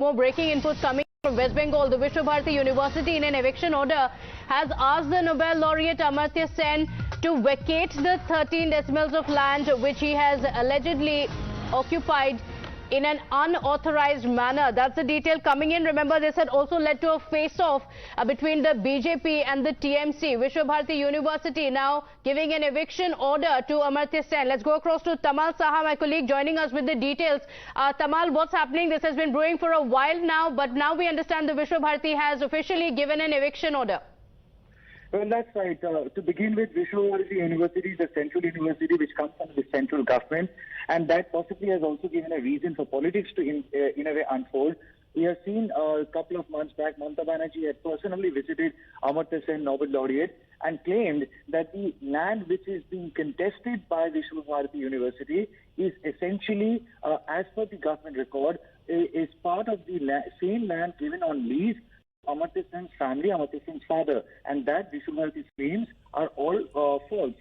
More breaking inputs coming from West Bengal. The Visva Bharti University, in an eviction order, has asked the Nobel laureate Amartya Sen to vacate the 13 decimals of land which he has allegedly occupied in an unauthorized manner. That's the detail coming in. Remember, this had also led to a face-off between the BJP and the TMC. Visva Bharti University now giving an eviction order to Amartya Sen. Let's go across to Tamal Saha, my colleague, joining us with the details. Tamal, what's happening? This has been brewing for a while now, but now we understand the Visva Bharti has officially given an eviction order. Well, that's right. To begin with, Visva Bharti University is a central university which comes under the central government, and that possibly has also given a reason for politics to, in a way, unfold. We have seen a couple of months back, Mamta Banerjee had personally visited Amartya Sen, Nobel laureate, and claimed that the land which is being contested by Visva Bharti University is essentially, as per the government record, is part of the same land given on lease Amartya Sen's family, Amartya Sen's father, and that Visva Bharti's claims are all false.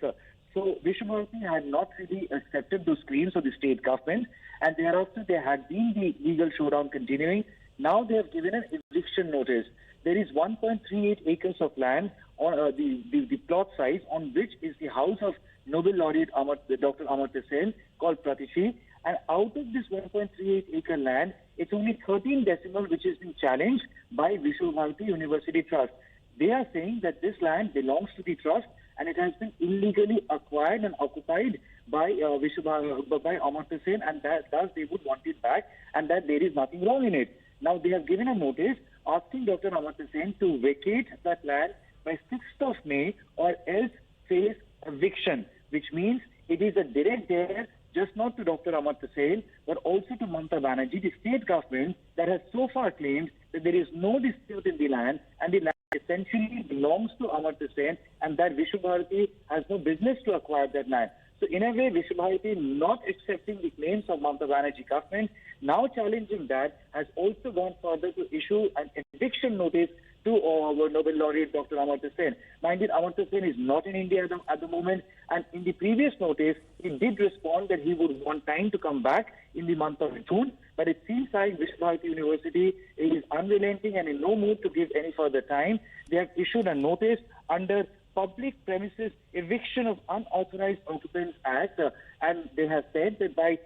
So Visva Bharti had not really accepted those claims of the state government, and thereafter there had been the legal showdown continuing. Now they have given an eviction notice. There is 1.38 acres of land on the plot size on which is the house of Nobel laureate Dr. Amartya Sen, called Pratishi. And out of this 1.38 acre land, it's only 13 decimal which is being challenged by Visva Bharti University Trust. They are saying that this land belongs to the trust and it has been illegally acquired and occupied by Amartya Sen, and that thus they would want it back, and that there is nothing wrong in it. Now they have given a notice asking Dr. Amartya Sen to vacate that land by 6th of May or else face eviction, which means it is a direct dare just not to Dr. Amartya Sen, but also to Mamta Banerjee, the state government that has so far claimed that there is no dispute in the land and the land essentially belongs to Amartya Sen, and that Visva Bharti has no business to acquire that land. So in a way, Visva Bharti not accepting the claims of Mamta Banerjee government, now challenging that, has also gone further to issue an eviction notice to our Nobel laureate Dr. Amartya Sen. Mind you, Amartya Sen is not in India at the moment, and in the previous notice, he did respond that he would want time to come back in the month of June, but it seems like Visva Bharti University is unrelenting and in no mood to give any further time. They have issued a notice under Public Premises Eviction of Unauthorized Occupants Act, and they have said that by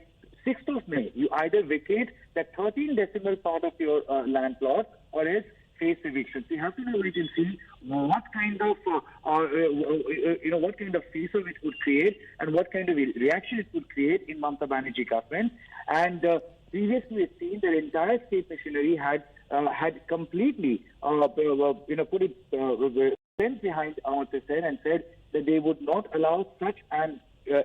6th of May, you either vacate that 13 decimal part of your land plot or else face eviction. So you have to now wait and see what kind of, what kind of face-off it would create and what kind of reaction it would create in Mamta Banerjee government. And previously, we've seen the entire state machinery had completely, put it went behind Amartya Sen and said that they would not allow such an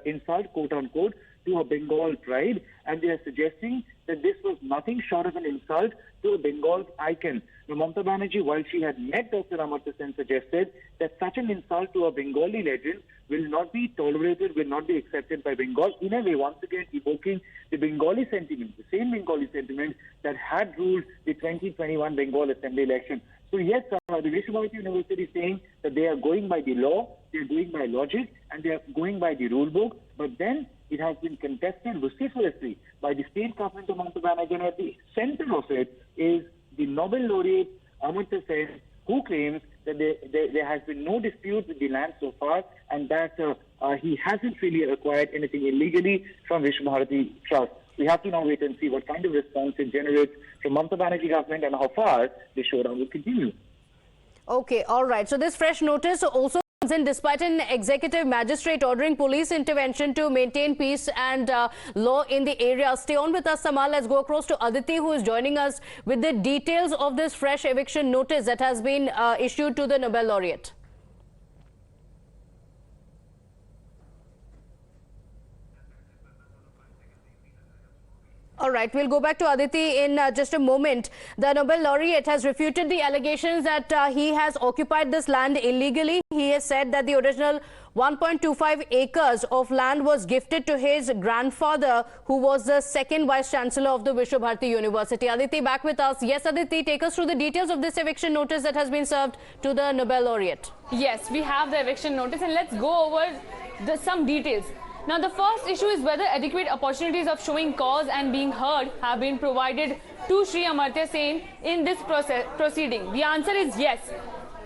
insult, quote unquote, to a Bengal pride, and they are suggesting that this was nothing short of an insult to a Bengal's icon. Now, Mamta Banerjee, while she had met Dr. Amartya Sen, suggested that such an insult to a Bengali legend will not be tolerated, will not be accepted by Bengal, in a way once again evoking the Bengali sentiment, the same Bengali sentiment that had ruled the 2021 Bengal Assembly election. So yes, the Visva Bharti University is saying that they are going by the law, they are going by logic, and they are going by the rule book, but then it has been contested vociferously by the state government of Mamta Banerjee, and at the center of it is the Nobel laureate Amartya Sen, who claims that there has been no dispute with the land so far, and that he hasn't really acquired anything illegally from Visva Bharti Trust. We have to now wait and see what kind of response it generates from Mamta Banerjee government and how far the showdown will continue. Okay, all right. So this fresh notice also comes in despite an executive magistrate ordering police intervention to maintain peace and law in the area. Stay on with us, Samal. Let's go across to Aditi, who is joining us with the details of this fresh eviction notice that has been issued to the Nobel laureate. All right, we'll go back to Aditi in just a moment. The Nobel laureate has refuted the allegations that he has occupied this land illegally. He has said that the original 1.25 acres of land was gifted to his grandfather, who was the second vice chancellor of the Visva Bharti University. Aditi, back with us. Yes, Aditi, take us through the details of this eviction notice that has been served to the Nobel laureate. Yes, we have the eviction notice, and let's go over some details. Now, the first issue is whether adequate opportunities of showing cause and being heard have been provided to Shri Amartya Sen in this proceeding. The answer is yes.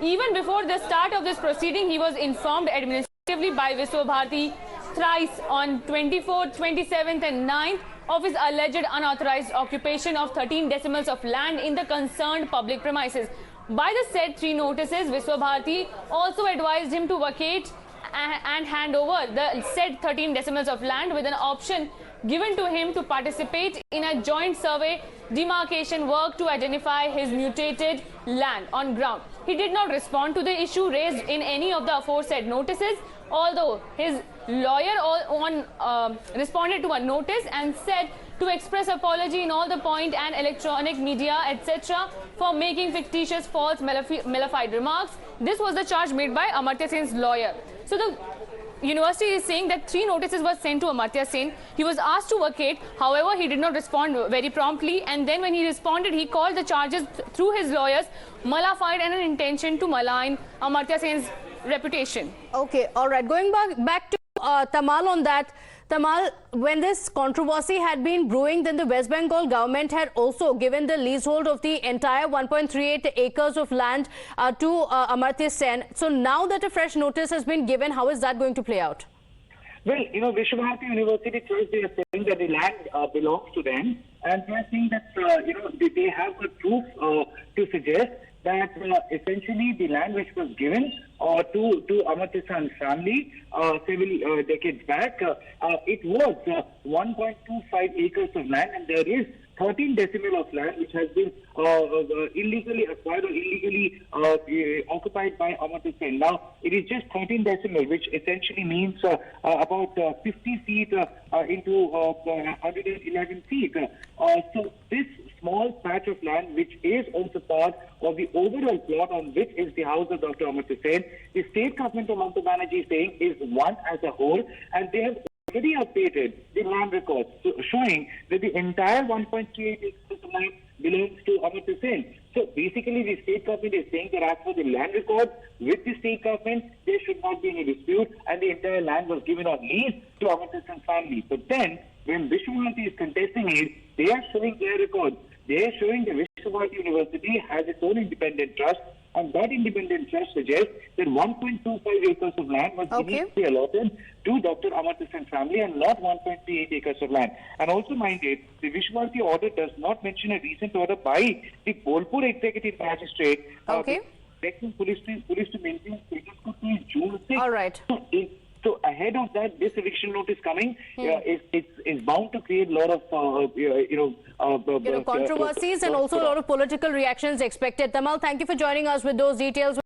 Even before the start of this proceeding, he was informed administratively by Visva Bharti thrice on 24th, 27th and 9th of his alleged unauthorized occupation of 13 decimals of land in the concerned public premises. By the said 3 notices, Visva Bharti also advised him to vacate and hand over the said 13 decimals of land with an option given to him to participate in a joint survey demarcation work to identify his mutated land on ground. He did not respond to the issue raised in any of the aforesaid notices, although his lawyer responded to a notice and said to express apology in all the point and electronic media, etc., for making fictitious, false, malified remarks. This was the charge made by Amartya Sen's lawyer. So the university is saying that 3 notices were sent to Amartya Sen. He was asked to vacate. However, he did not respond very promptly. And then when he responded, he called the charges through his lawyers malified and an intention to malign Amartya Sen's reputation. Okay, all right. Going back to Tamal on that. Tamal, when this controversy had been brewing, then the West Bengal government had also given the leasehold of the entire 1.38 acres of land to Amartya Sen. So now that a fresh notice has been given, how is that going to play out? Well, Visva Bharti University first they are saying that the land belongs to them, and they are saying that they have the proof to suggest that essentially the land which was given to Amartya Sen's family several decades back, it was 1.25 acres of land, and there is 13 decimal of land which has been illegally acquired or illegally occupied by Amartya Sen. Now, it is just 13 decimal, which essentially means about 50 feet into 111 feet. So this small patch of land, which is also part of the overall plot on which is the house of Dr. Amartya Sen, the state government of Mamta Banerjee is saying is one as a whole, and they have already updated the land records, showing that the entire 1.38 acres of land belongs to Amartya Sen. So basically, the state government is saying that as for the land records with the state government, there should not be any dispute, and the entire land was given on lease to Amartya Sen's family. But then, when Visva Bharti is contesting it, they are showing their records. They are showing that Visva Bharti University has its own independent trust, and that independent trust suggests that 1.25 acres of land was initially allotted to Dr. Amartya Sen's family and not 1.38 acres of land. And also minded, the Visva Bharti order does not mention a recent order by the Bolpur Executive Magistrate expecting police to maintain status quo till June 6th. All right. So ahead of that, this eviction notice coming is bound to create a lot of controversies and also a lot of political reactions expected. Tamal, thank you for joining us with those details.